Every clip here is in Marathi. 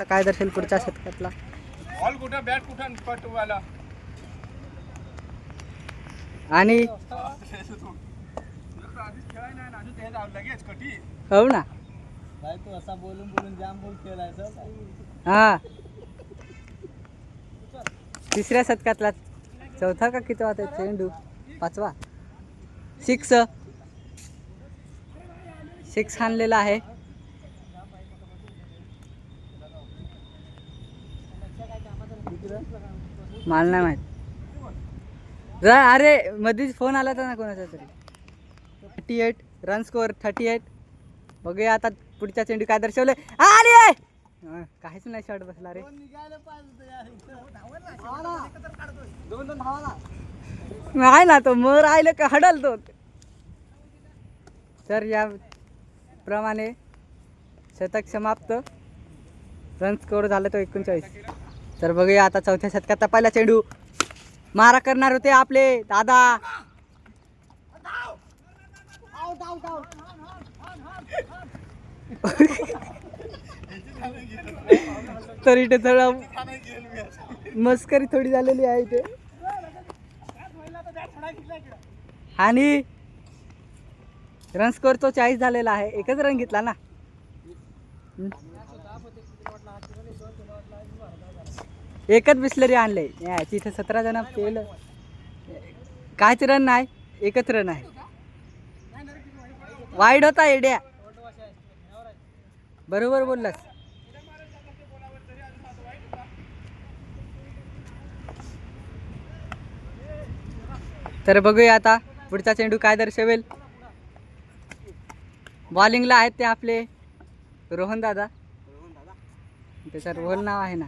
काय दर्शेल पुढच्या शतकातला बॉल कुठं बॅट कुठं पटवाला आणि लगेच कटी हो ना भाई तू असा बोलून बोलून जाम बोल खेळायचं हा तिसऱ्या शतकातला चौथा का किती होता चेंडू पाचवा सिक्स हाणलेला आहे. मला नाही माहित अरे मध्येच फोन आला होता ना कोणाचा तरी. 38 रन स्कोअर 38. बघूया आता पुढच्या चेंडू काय दर्शवले. अरे काहीच नाही शॉट बसला रे. आहे ना तो मर राहिलं का हडल तो. तर या प्रमाणे शतक समाप्त. रन स्कोअर झाला तो 39. तर बघूया आता चौथ्या शतकाचा पहिला चेंडू मारा करणार होते आपले दादा. तर इथे थोडं मस्करी थोडी झालेली आहे इथे. आणि रन स्कोअर तो 40 झालेला आहे. एकच रन घेतला ना. एकच बिस्लरी आणले तिथे 17 जण केलं. कायच रन नाही एकच रन आहे. वाईड होता एड्या बरोबर बोललास. तर बघूया आता पुढचा चेंडू काय दर्शवेल. बॉलिंगला आहेत ते आपले रोहन दादा. त्याचं रोहन नाव आहे ना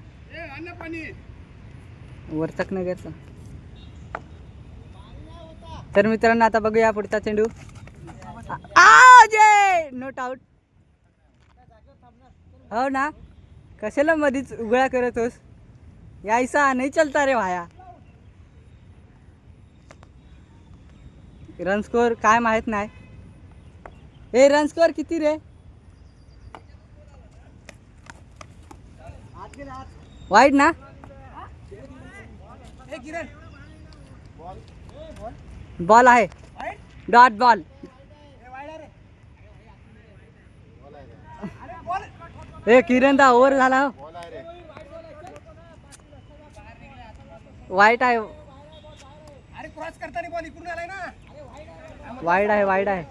वर्तक नगरचं. तर मित्रांनो आता बघूया पुढचा चेंडू. Note out. हो ना कशाला मधीच उघडा करत होस. यायसा नाही चलता रे भाया. रन स्कोअर काय माहित नाही. ए रन स्कोअर किती रे. वाईड ना. बॉल आहे डॉट बॉल. ए किरण दा ओव्हर झाला. वाईट आहे. क्रॉस करताना बॉल इकडून आलाय ना. वाईड आहे वाईड आहे.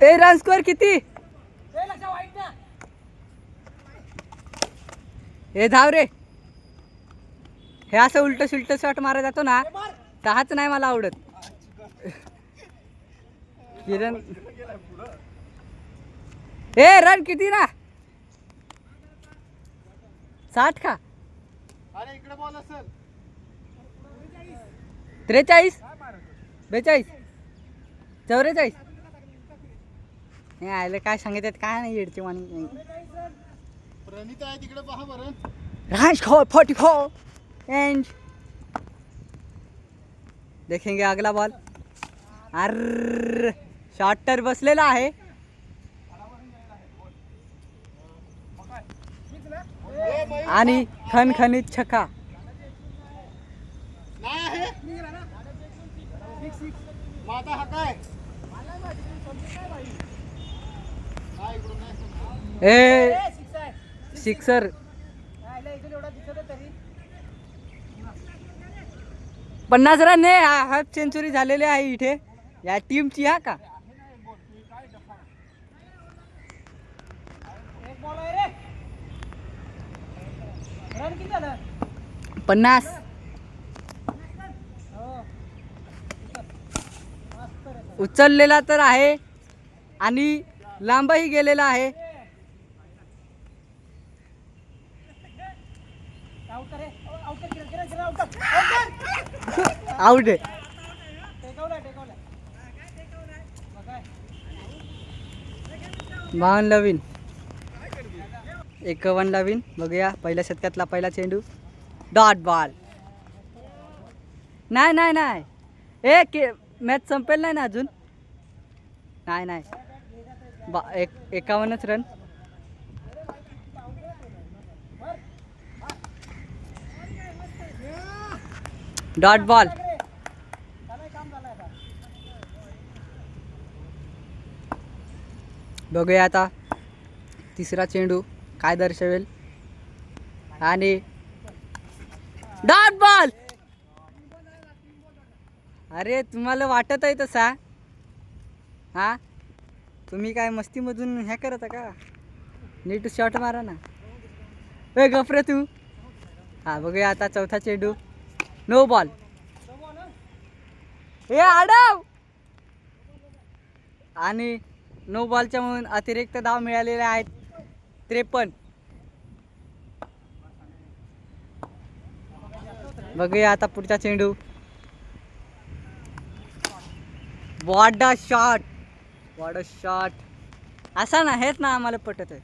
ए रन स्कोअर किती. हे धाव रे. हे असं उलट सुलट शॉट मारा जातो ना तहाच नाही मला आवडत. किरण ए रन किती ना 60 का. अरे इकडे बॉल असेल 43 42 44. हे आले काय सांगितलं काय नाही येडची वाणी. प्रणिता आहे तिकडे पहा बरं. रन स्कोर 44 एंड देखेंगे अगला बॉल. अर्र शॉर्टर बसलेला आहे. आणि खणखणीत छक्का. ए सिक्सर. पन्नास रन ने हाफ सेंचुरी झालेली आहे इथे या टीमची. हा का 50. उचललेला तर आहे आणि लांबही गेलेला आहे. आउट आहे. 52 विन 51 विन. बघूया पहिल्या शतकातला पहिला चेंडू डॉट बॉल. नाही नाही नाही. मॅच संपेल नाही ना अजून. नाही 51च रन. Dot ball. बघूया आता तिसरा चेंडू काय दर्शवेल. आणि डॉट बॉल. अरे तुम्हाला वाटत आहे तसा? हा, तुम्ही काय मस्तीमधून ह्या करता का? नीट शॉट मारा ना. ए गफरे तू. हा, बघूया आता चौथा चेंडू. No ball. हे आडव. आणि नो बॉलच्या म्हणून अतिरिक्त धाव मिळालेले आहेत 53. बघूया आता पुढचा चेंडू. What a shot. What a shot. असा ना, हेच ना आम्हाला पटत आहे.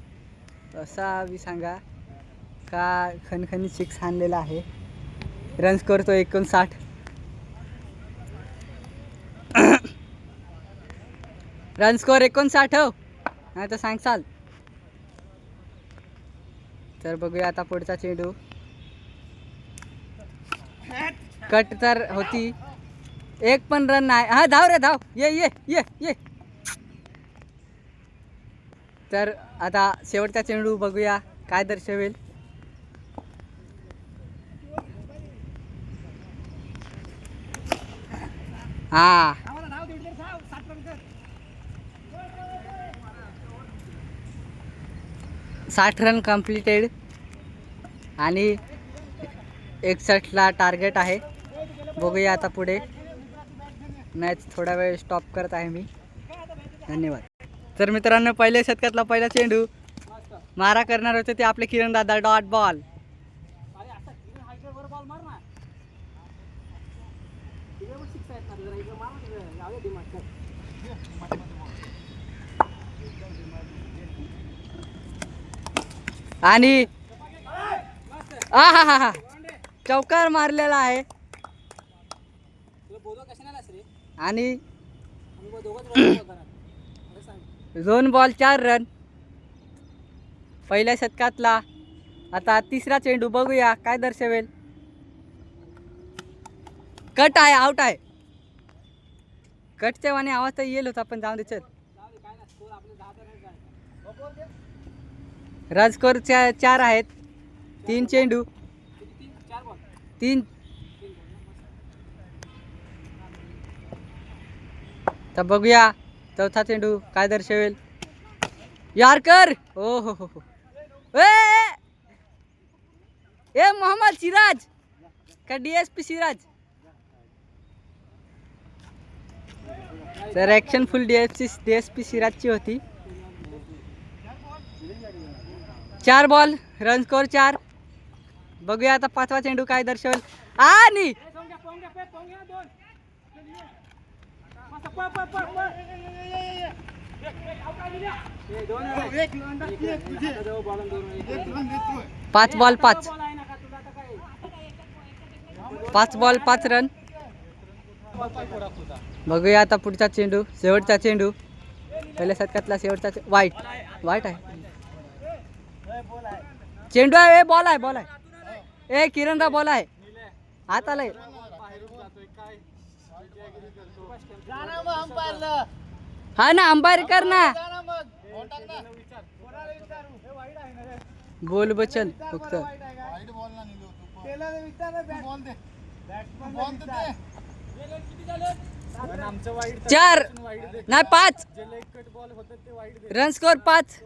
असा बी सांगा का खणखणीत सिक्स आणलेला आहे. रन्स करतो 59. रन स्कोर 59 हो, नाही तर सांगसाल. तर बघूया आता पुढचा चेंडू. कट तर होती, एक पण रन नाही. हा, धाव रे धाव. ये. तर आता शेवटचा चेंडू बघूया काय दर्शवेल. हा, 60 रन कंप्लीटेड. आणि 61ला टार्गेट आहे. बघूया आता पुढे. मॅच थोडा वेळ स्टॉप करत आहे मी. धन्यवाद. तर मित्रांनो, पहिल्या शतकातला पहिला चेंडू मारा करणार होते ते आपले किरण दादा. Dot ball. आणि हा चौकार मारलेला आहे. आणि 2 बॉल 4 रन पहिल्या शतकातला. आता तिसरा चेंडू बघूया काय दर्शवेल. कट आहे, आउट आहे. कटच्या वाणी आवाज तर येईल होता, पण जाऊन दे चल. रन स्कोर 4 आहेत. 3 चेंडू. 3. तर बघूया चौथा चेंडू काय दर्शवेल. यारकर. ओ हो. ए मोहम्मद सिराज का DSP सिराज. तर ॲक्शन फुल DSP सिराजची होती. 4 बॉल, रन स्कोर 4. बघूया आता पाचवा चेंडू काय दर्शवेल. आणि पाच बॉल 5 रन. बघूया आता पुढचा चेंडू, शेवटचा चेंडू पहिल्या शतकातला शेवटचा. वाईट आहे. चेंडू आहे. बॉल आहे. ए किरणदा बॉल आहे. हात आलाय. हा ना, अंपायर कर ना. बोल बचल फक्त. 4 नाही 5. Run score 5.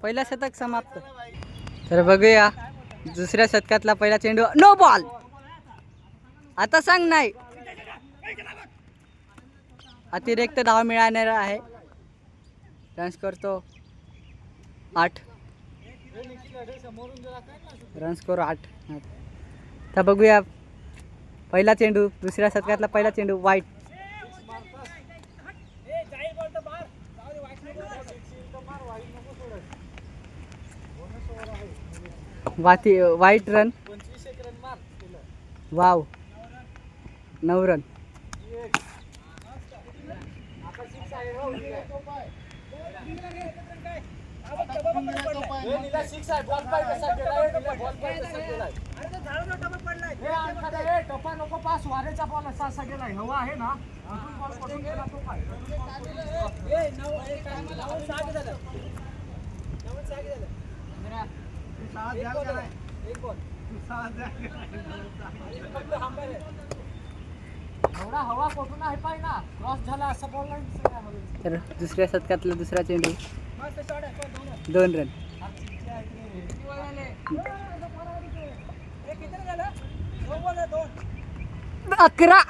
पहिला शतक समाप्त. तर बघूया दुसऱ्या शतकातला पहिला चेंडू. No ball. आता सांग नाही. अतिरिक्त धाव मिळणार आहे. रन स्कोर तो 8. Run score 8. तर बघूया पहिला चेंडू, दुसऱ्या शतकातला पहिला चेंडू. वाईट. वाईट रन. वाव. 9 रन. हवा आहे ना एवढा हवा कुठून आहे पाय ना क्रॉस झाला असं बोलला. तर दुसऱ्या शतकातला दुसरा चेंडू 2 रन. अकरा.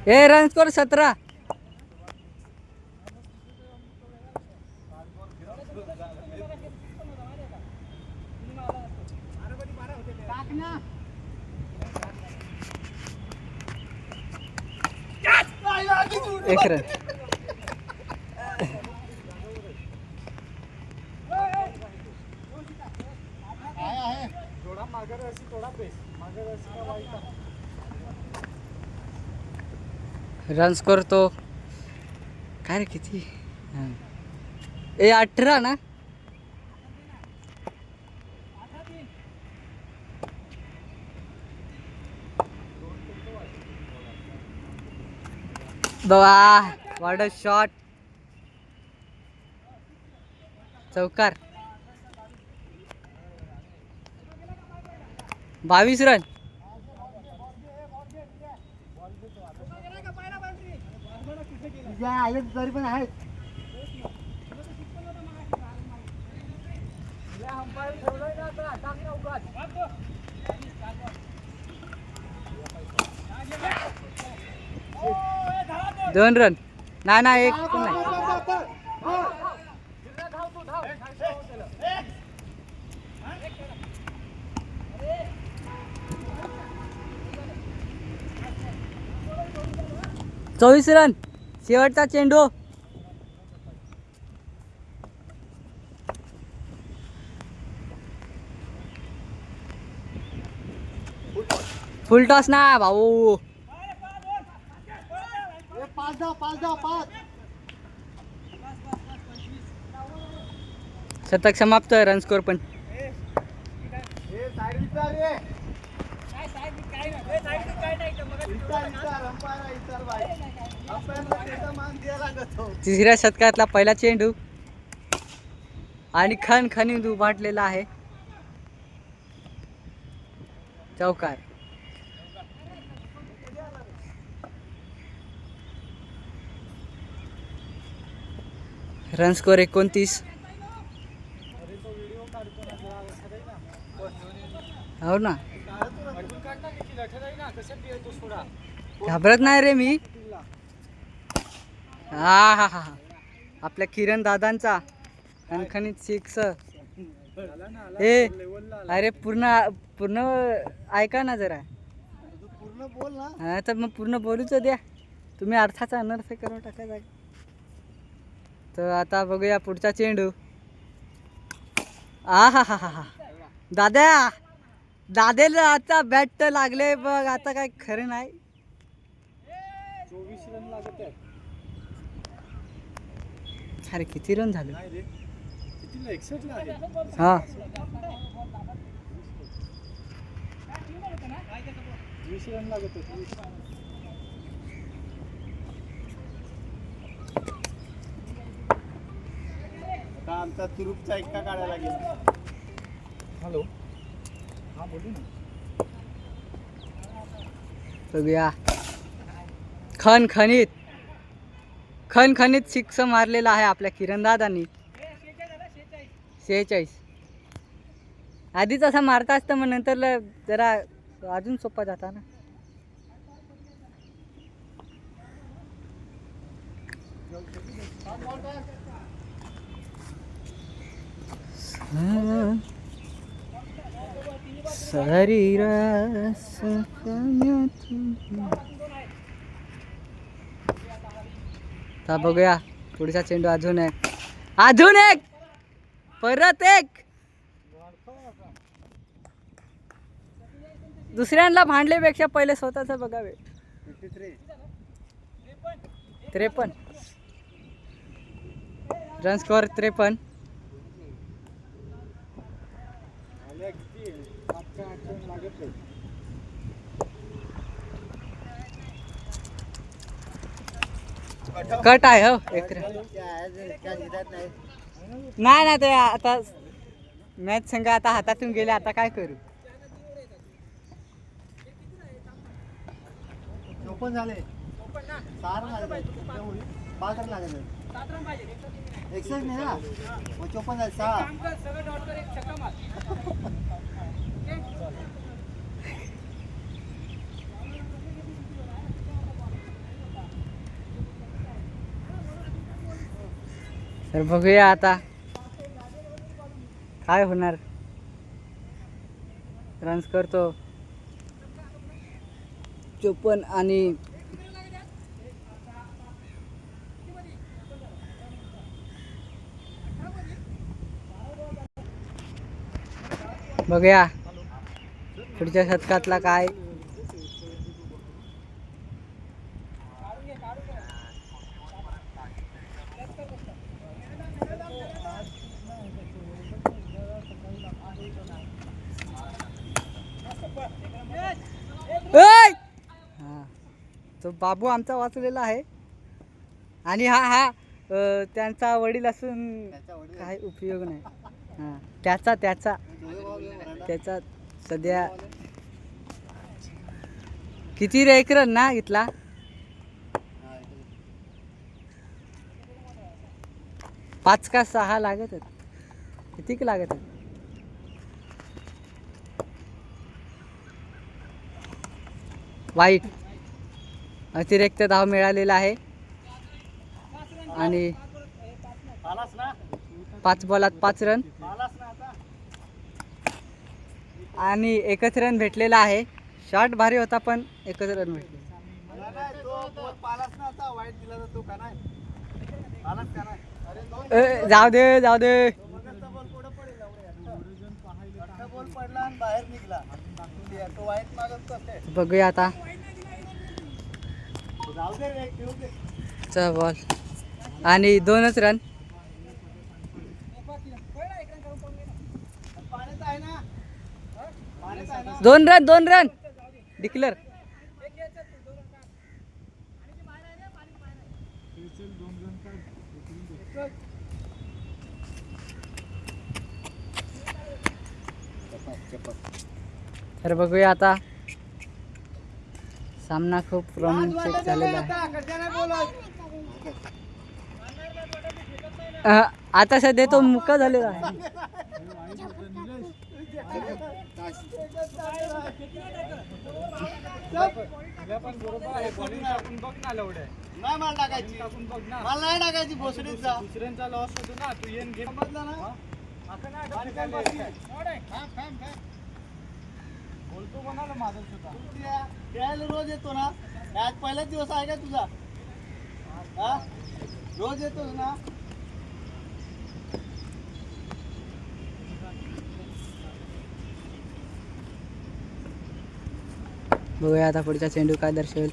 ए रन स्कोर 17. एक रन. थोडा मागे रशी थोडा बेस मागे रशी का वाईट. रन स्कोर तो काय रे किती. ए 18 ना. वाह व्हाट अ शॉट. चौकार. 22 रन. तरी पण आहेत. दोन रन. ना एक पण नाही. चोवीस रन. शेवटचा चेंडू. फुल टॉस ना भाऊ. 5. शतक समाप्त. रन स्कोर पण. तिसऱ्या शतकातला पहिला चेंडू आणि खणखणीत उभाटलेला आहे. चौकार. Run score 29. हो ना. घाबरत नाही रे मी. हा आपल्या किरण दादांचा खणखणीत सिक्स. ए अरे पूर्ण ऐका ना जरा. पूर्ण बोल ना. हा तर मग पूर्ण बोलूच द्या. तुम्ही अर्थाचा अनर्थ करून टाकायचा. तर आता बघूया पुढचा चेंडू. हा दादेला आता बॅट तर लागले बघ. आता काय खरं नाही. 24 रन लागत आहे. अरे किती रन झाले. कितीला 61 ला आहे. हा 20 रन लागत होते. आता आमचा तुरुपचा एक्का काढायला गेला. हॅलो हा बोलू ना. बघूया. खणखणीत सिक्स मारलेला आहे आपल्या किरण दादांनी. 46. आधीच असा मारता असतं मग नंतर जरा अजून सोपा जाता ना. आता बघूया पुढचा चेंडू. अजून एक परत एक. दुसऱ्यांना भांडल्यापेक्षा पहिले स्वतःच बघावे. 53 रन स्कोअर 53. कट आहे हो एक रन. नाही ना ते आता मॅच संघ आता हातातून गेले, आता काय करू. ओपन झाले 6 रन लागले, 5 रन लागले, 61 नाही ना मग 54 झाले 6. तर बघूया आता काय होणार. रन्स करतो 54 आणि बघूया पुढच्या शतकातला काय. हा तो बाबू आमचा वाचलेला आहे आणि हा त्यांचा वडील असून काही उपयोग नाही. हा त्याचा सध्या किती रे एक रन ना इथला. 5 का 6 लागत आहेत. किती लागत आहेत. वाईट अतिरिक्त धाव मिळालेला आहे आणि 5 बॉलात 5 रन आणि एकच रन भेटलेला आहे. शॉट भारी होता पण एकच रन भेटले. जाऊ दे बघूया आता. बॉल आणि 2च रन. दोन रन डिक्लेअर. तर बघूया आता. सामना खूप रोमांचक झालेला आहे. आता सध्या तो मुका झालेला आहे. नाही मला टाकायची, मला नाही टाकायची भोसडीचा. दुसऱ्यांचा लॉस होतो ना, तू येऊन घे बदला ना. बोलतो कोणाला माझं सुद्धा खेळायला रोज येतो ना. आज पहिलाच दिवस आहे का तुझा. हा रोज येतोस ना. बघूया आता पुढचा चेंडू काय दर्शवेल.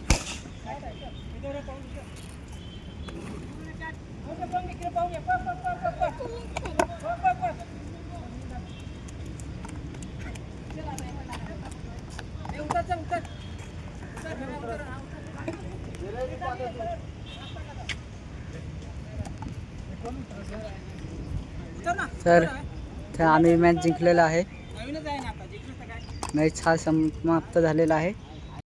तर आम्ही मॅच जिंकलेला आहे. मॅच हा समाप्त झालेला आहे.